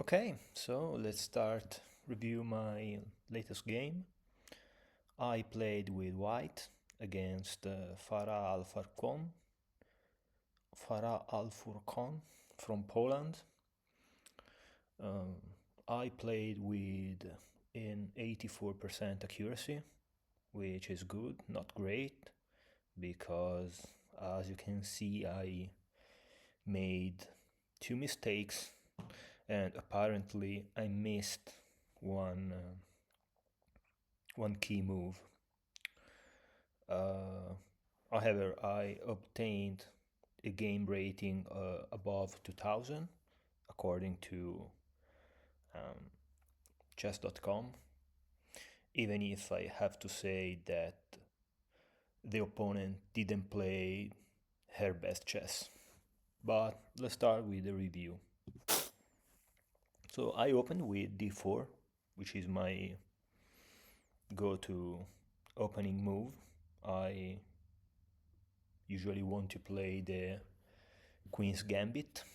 Okay, so let's start review my latest game. I played with white against Farah Al-Furqan from Poland. Um, I played with an 84% accuracy, which is good, not great, because as you can see, I made two mistakes and apparently I missed one key move. Uh, However, I obtained a game rating above 2000 according to um, chess.com, even if I have to say that the opponent didn't play her best chess. But let's start with the review. So I opened with d4, which is my go-to opening move. I usually want to play the Queen's Gambit.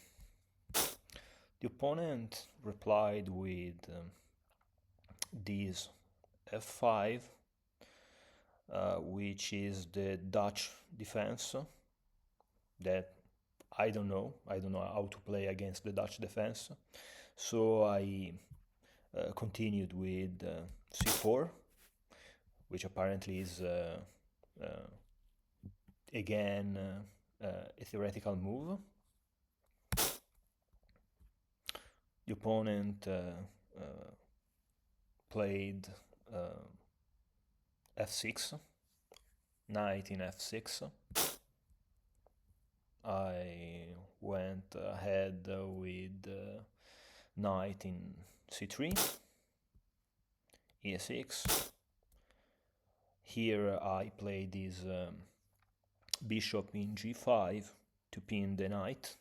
The opponent replied with this f5, which is the Dutch defense that I don't know. I don't know how to play against the Dutch defense. So I continued with c4, which apparently is again a theoretical move. The opponent played f6, knight in f6. I went ahead with knight in c3, e6. Here I play this bishop in g5 to pin the knight.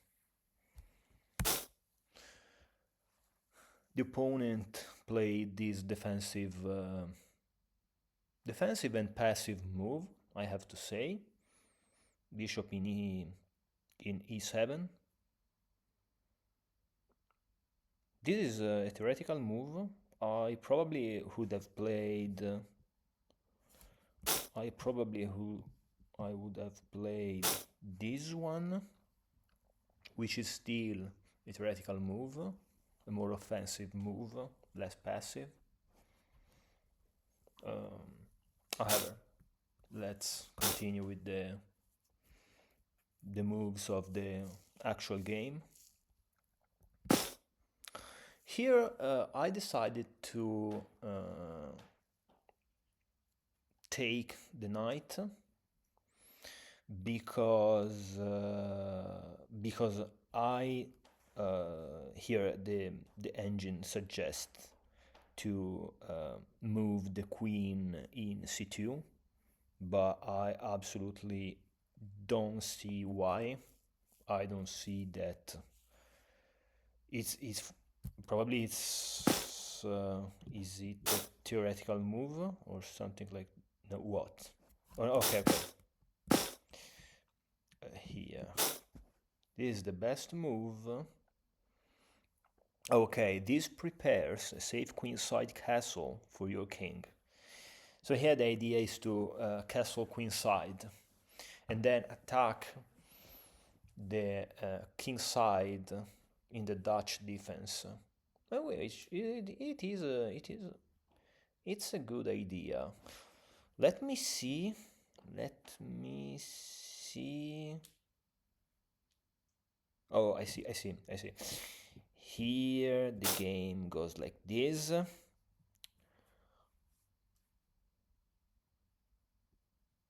The opponent played this defensive and passive move, I have to say. Bishop in e7. This is a theoretical move. I probably would have played. I would have played this one, which is still a theoretical move, a more offensive move, less passive. However, let's continue with the moves of the actual game. Here I decided to take the knight because I here the engine suggests to move the queen in c2, but I absolutely don't see why. I don't see that. It's probably is it a theoretical move or something like no, what? Oh, okay. Here, this is the best move. Okay, this prepares a safe queenside castle for your king. So here the idea is to castle queenside and then attack the kingside in the Dutch defense. Which it's a good idea. Let me see. Oh, I see. Here the game goes like this.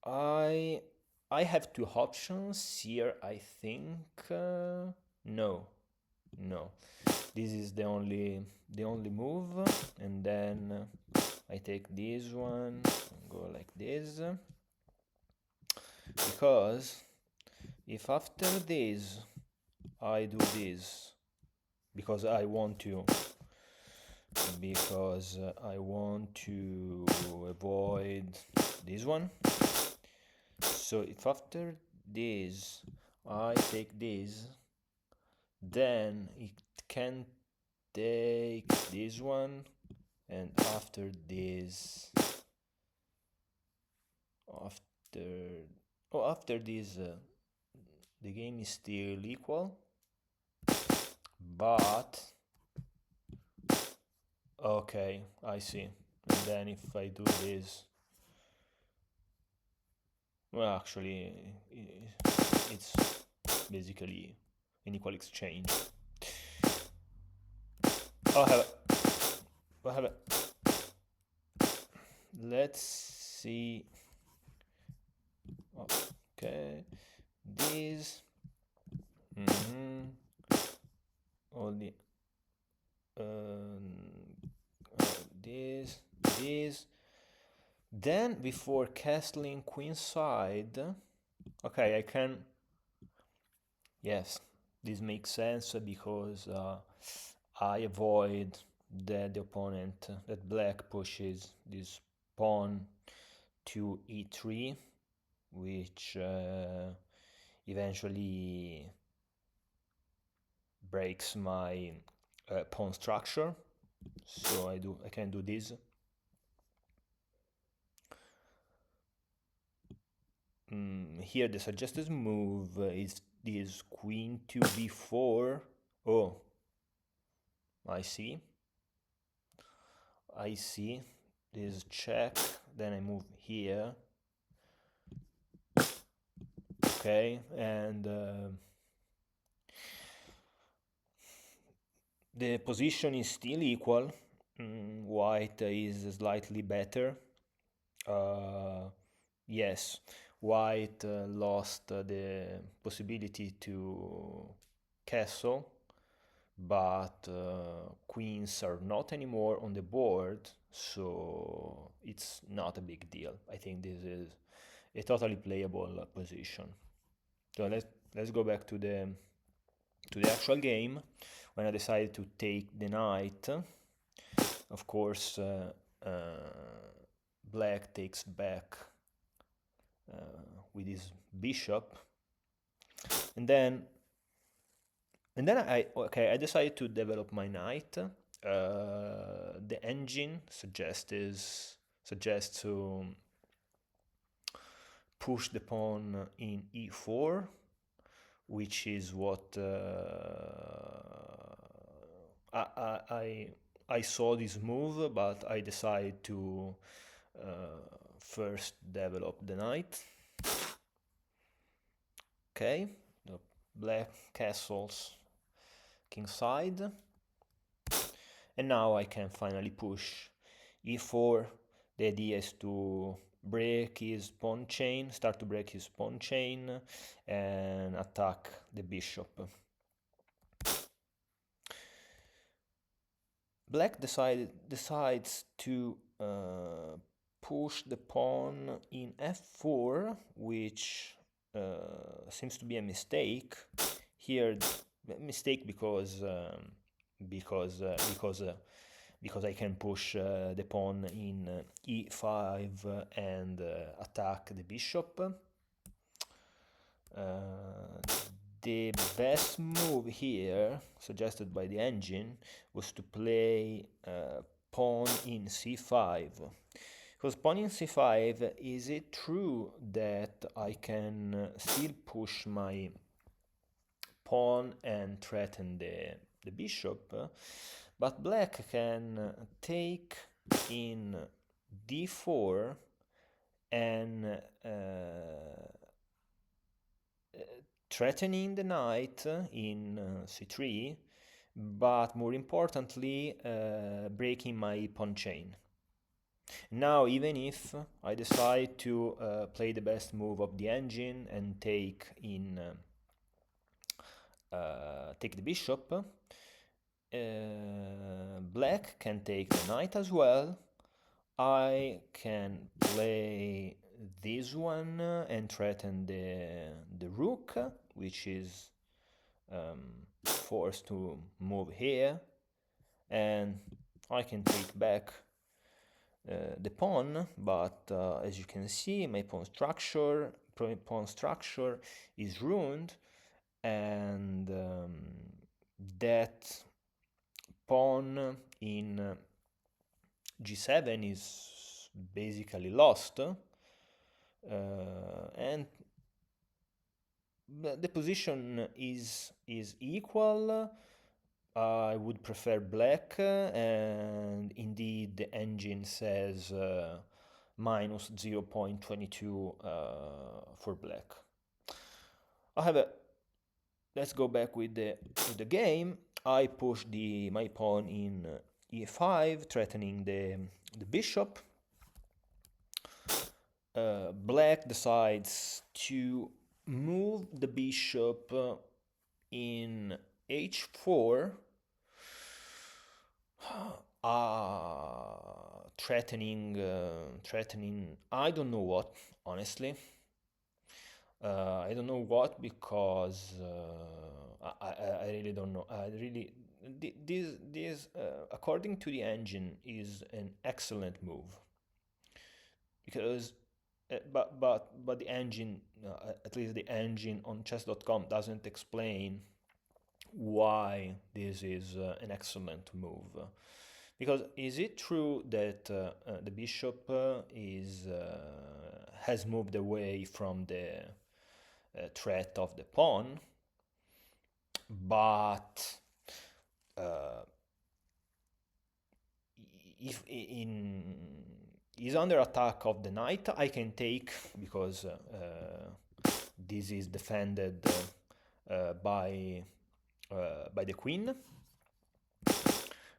I have two options here, I think. No. This is the only move, and then I take this one and go like this. Because if after this I do this, because I want to avoid this one. So if after this I take this, then it can take this one, and after this, after this, the game is still equal, but okay, I see. And then if I do this, well, actually, it's basically an equal exchange. I'll have it. I'll have it. Let's see. Okay, this. Only this. Then before castling queenside, okay, I can. Yes, this makes sense because I avoid that the opponent, that black pushes this pawn to e3, which eventually breaks my pawn structure. So I can do this. Here the suggested move is this queen to b4. Oh, I see. This check, then I move here. Okay, and the position is still equal. White is slightly better. Yes, white lost the possibility to castle, but queens are not anymore on the board, so it's not a big deal. I think this is a totally playable position. So let's go back to the actual game. When I decided to take the knight, of course, black takes back with his bishop, and then I decided to develop my knight. The engine suggests to push the pawn in e4, which is what I saw this move, but I decided to first develop the knight. Okay, the black castles kingside, and now I can finally push e4. The idea is to break his pawn chain, start to break his pawn chain, and attack the bishop. Black decides to push the pawn in f4, which seems to be a mistake. Here, mistake because I can push the pawn in e5 and attack the bishop. The best move here, suggested by the engine, was to play pawn in c5. Because pawn in c5, is it true that I can still push my pawn and threaten the bishop? But black can take in d4 and threatening the knight in c3, but more importantly, breaking my pawn chain. Now, even if I decide to play the best move of the engine and take the bishop, black can take the knight as well. I can play this one and threaten the rook, which is forced to move here, and I can take back the pawn, but as you can see, my pawn structure is ruined, and that pawn in g7 is basically lost, and the position is equal. I would prefer black, and indeed the engine says minus 0.22 for black. However, let's go back with the game. I push my pawn in e5, threatening the bishop. Black decides to move the bishop in h4, threatening I don't know what, honestly. I don't know what, because I really don't know. I really this according to the engine is an excellent move, because but the engine, at least the engine on chess.com, doesn't explain why this is an excellent move. Because is it true that the bishop has moved away from the threat of the pawn, but if in is under attack of the knight, I can take, because this is defended by the queen.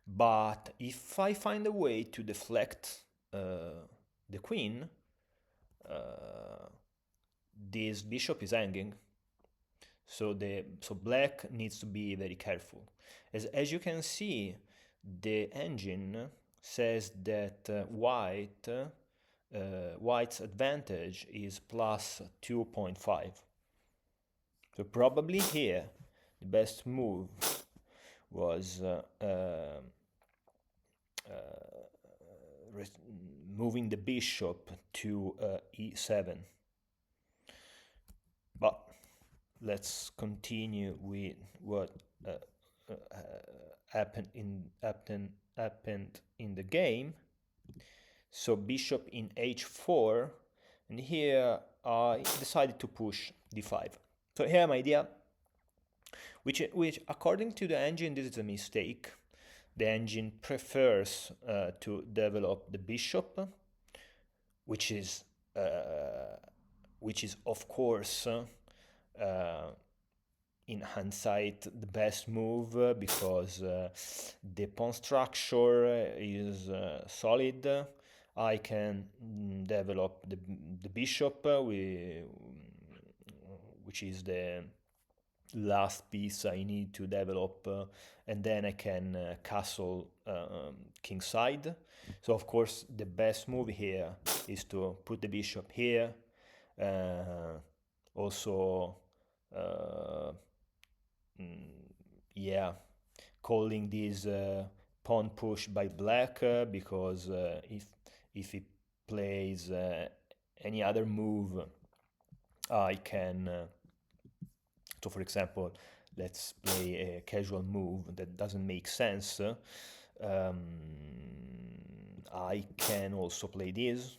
But if I find a way to deflect the queen, this bishop is hanging. So black needs to be very careful. As you can see, the engine says that white's advantage is plus 2.5. So probably here the best move was moving the bishop to e7. But let's continue with what happened in the game. So bishop in h4, and here I decided to push d5. So here my idea, which according to the engine, this is a mistake. The engine prefers to develop the bishop, which is of course in hindsight the best move, because the pawn structure is solid. I can develop the bishop, which is the last piece I need to develop, and then I can castle kingside. So of course the best move here is to put the bishop here. Also, yeah, calling this pawn push by black, because if he plays any other move, I can. So, for example, let's play a casual move that doesn't make sense. I can also play this,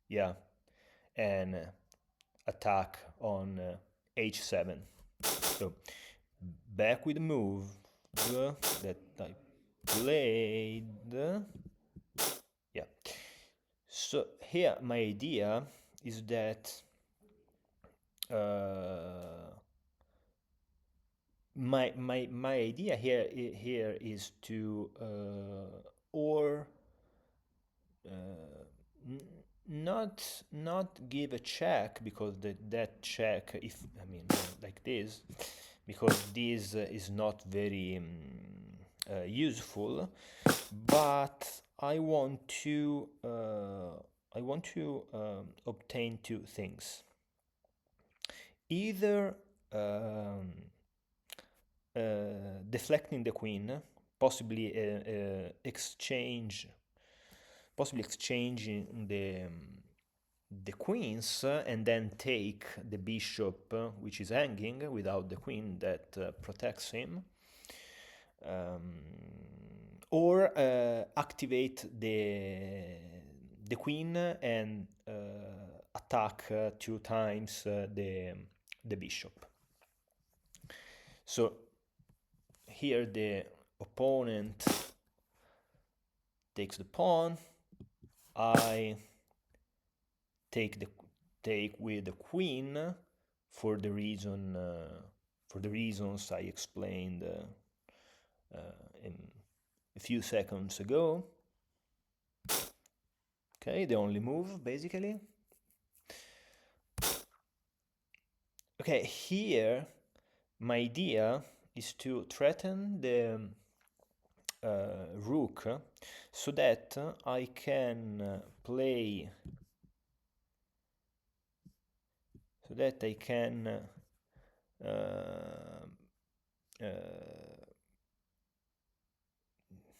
yeah, and attack on h7. So back with the move that I played. Yeah. So here my idea is that my idea here is to not give a check, because that check, if I mean like this, because this is not very useful, but I want to obtain two things: either deflecting the queen, possibly exchanging the queens, and then take the bishop, which is hanging, without the queen that protects him, um, or activate the queen and attack 2 times the bishop. So here the opponent takes the pawn. I take with the queen for the reasons I explained in a few seconds ago. Okay, the only move basically. Okay, here my idea is to threaten the rook so that I can play, so that I can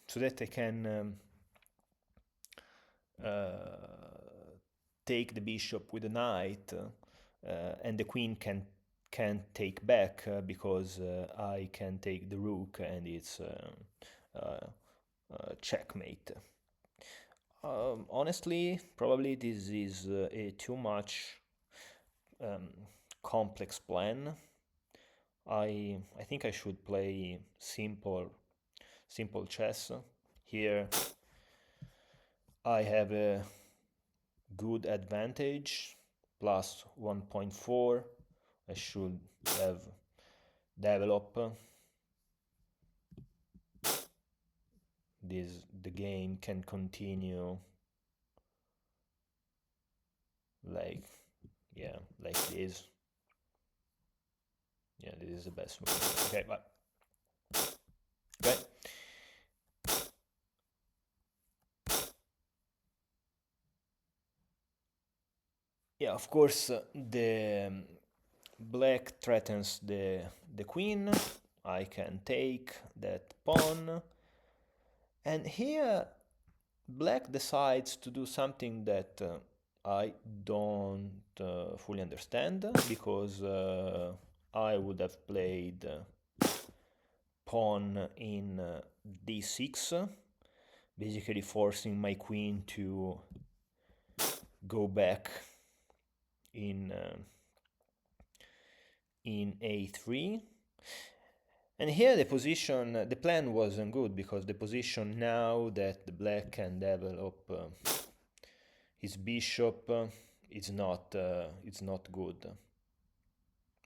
so that I can take the bishop with the knight, and the queen can't take back because I can take the rook and it's checkmate. Honestly, probably this is a too much complex plan. I think I should play simple chess. Here I have a good advantage, plus 1.4. I should have developed the game can continue like, yeah, like this. Yeah, this is the best move. Okay, but okay. Yeah, of course, the black threatens the queen. I can take that pawn. And here black decides to do something that I don't fully understand, because I would have played pawn in d6, basically forcing my queen to go back in a3. And here the plan wasn't good, because the position now that the black can develop his bishop it's not good.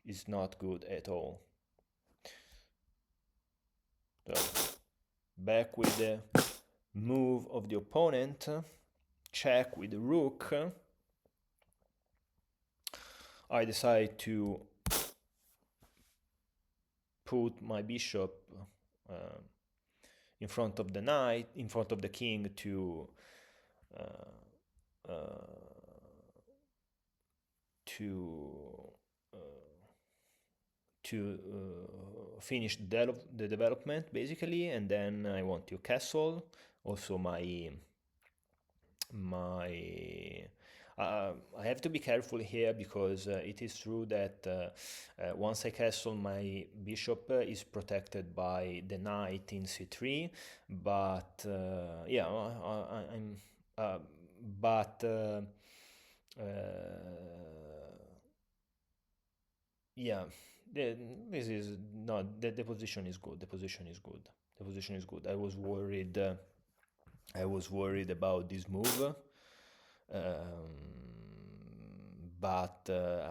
It's not good at all. So back with the move of the opponent, check with the rook. I decide to put my bishop in front of the knight, in front of the king, to finish the development basically, and then I want to castle. Also I have to be careful here, because it is true that once I castle, my bishop is protected by the knight in c3, but yeah, I'm but yeah, this is not the position is good. The position is good. The position is good. I was worried. I was worried about this move, but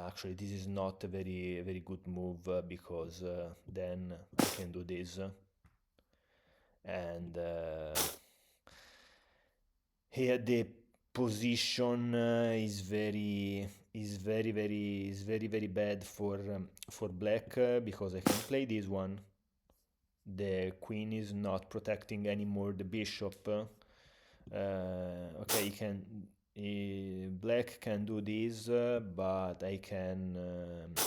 actually this is not a very good move, because then I can do this, and here the position is very bad for black, because I can play this one. The queen is not protecting anymore the bishop. Okay, black can do this, but I can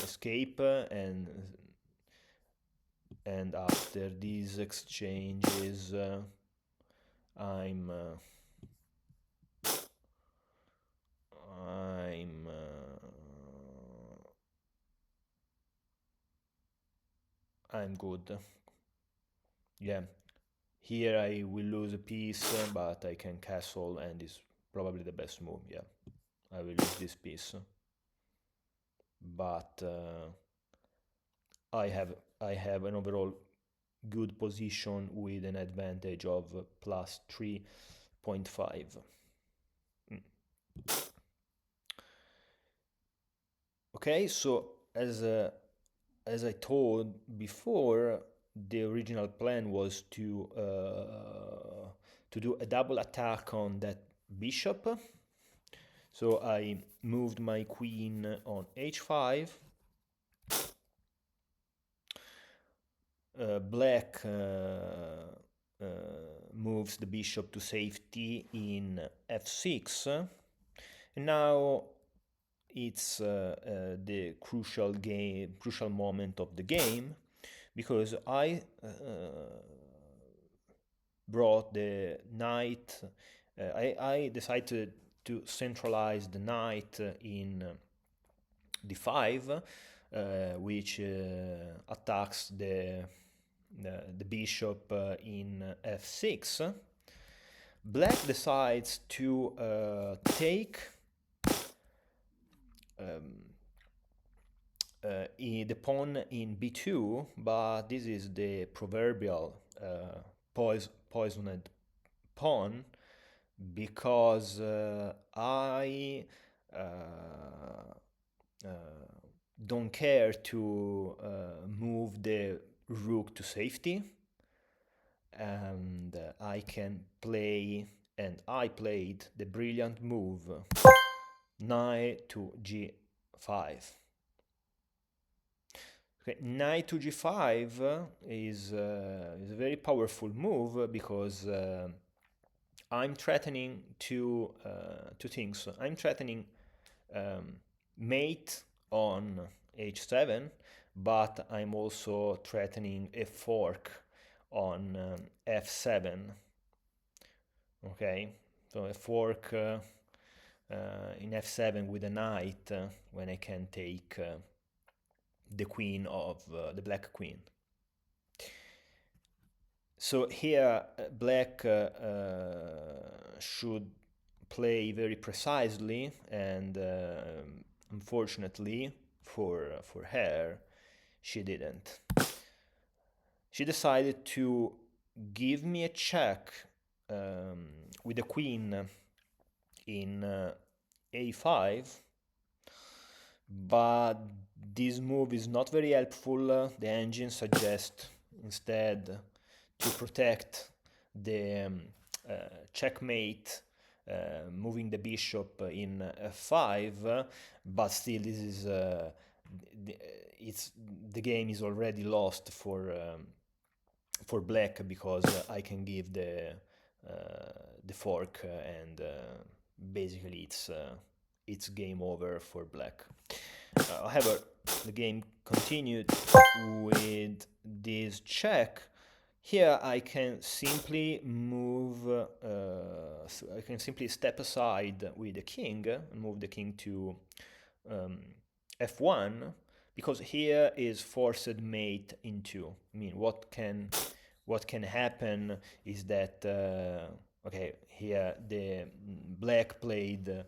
escape, and after these exchanges, I'm I'm good. Yeah, here I will lose a piece, but I can castle, and is probably the best move. Yeah, I will lose this piece, but I have I have an overall good position with an advantage of plus 3.5. Mm. Okay, so as I told before, the original plan was to do a double attack on that bishop. So I moved my queen on h5. Black moves the bishop to safety in f6. And now it's the crucial moment of the game, because I brought the knight. I decided to centralize the knight in d5, which attacks the bishop in f6. Black decides to take the pawn in b2, but this is the proverbial poisoned pawn, because I don't care to move the rook to safety, and I can play, and I played the brilliant move knight to g5. Okay, knight to g5 is a very powerful move, because I'm threatening two things. I'm threatening mate on h7, but I'm also threatening a fork on f7. Okay, so a fork in f7 with a knight, when I can take the queen of the black queen. So here black should play very precisely, and unfortunately for her, she didn't. She decided to give me a check with the queen in a5, but this move is not very helpful. The engine suggests instead to protect the checkmate, moving the bishop in f5, but still this is the game is already lost for black, because I can give the fork, and basically it's game over for black. However, the game continued with this check. Here I can simply move, I can simply step aside with the king and move the king to f1, because here is forced mate in 2. I mean, what can happen is that okay, here the black played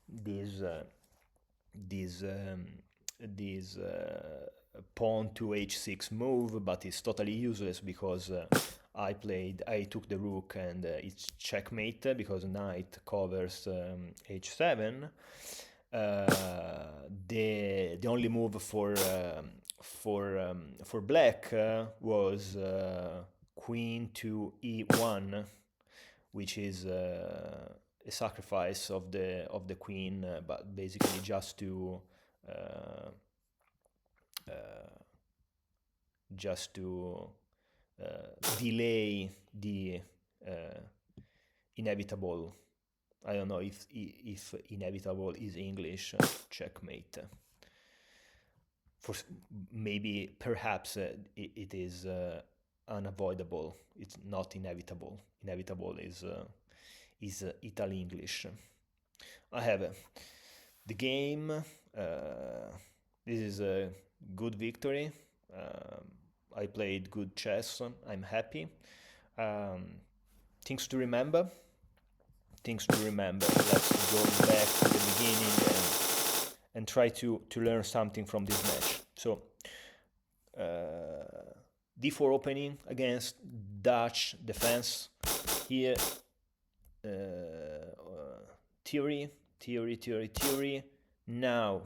this pawn to h6 move, but it's totally useless, because I took the rook, and it's checkmate, because knight covers h7. The only move for black was queen to e1, which is a sacrifice of the queen, but basically just to uh, uh, just to delay the uh, inevitable. I don't know if inevitable is English, checkmate. For maybe perhaps it is unavoidable. It's not inevitable. Inevitable is Italy English. I have the game. This is a good victory. I played good chess. I'm happy. Um, things to remember. Things to remember. Let's go back to the beginning and try to learn something from this match. So, d4 opening against Dutch defense. Here, theory. Now,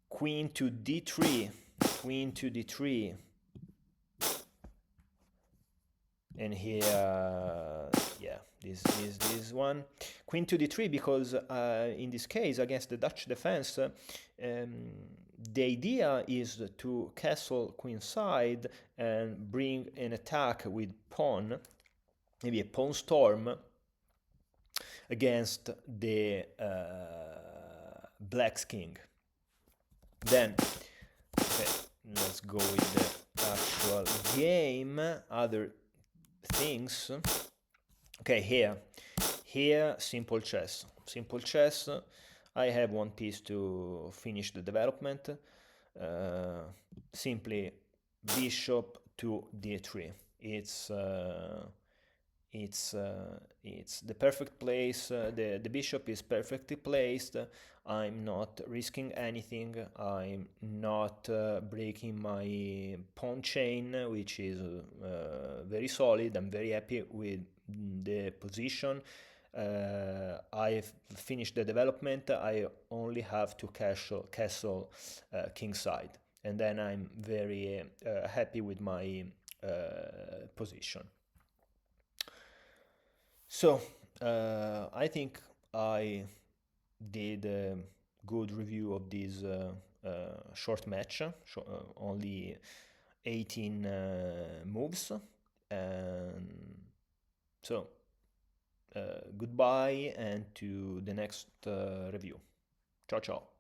queen to d3, queen to d3. And here, yeah, this one. Queen to d3 because in this case, against the Dutch defense, the idea is to castle queenside and bring an attack with pawn, maybe a pawn storm, against the Black's king. Then, okay, let's go with the actual game. Other things. Okay, here, simple chess. Simple chess. I have one piece to finish the development. Simply bishop to d3. It's the perfect place. The bishop is perfectly placed. I'm not risking anything. I'm not breaking my pawn chain, which is very solid. I'm very happy with the position. I've finished the development. I only have to castle kingside, and then I'm very happy with my position. So, I think I did a good review of this short match, only 18 moves. And so, goodbye and to the next review. Ciao, ciao.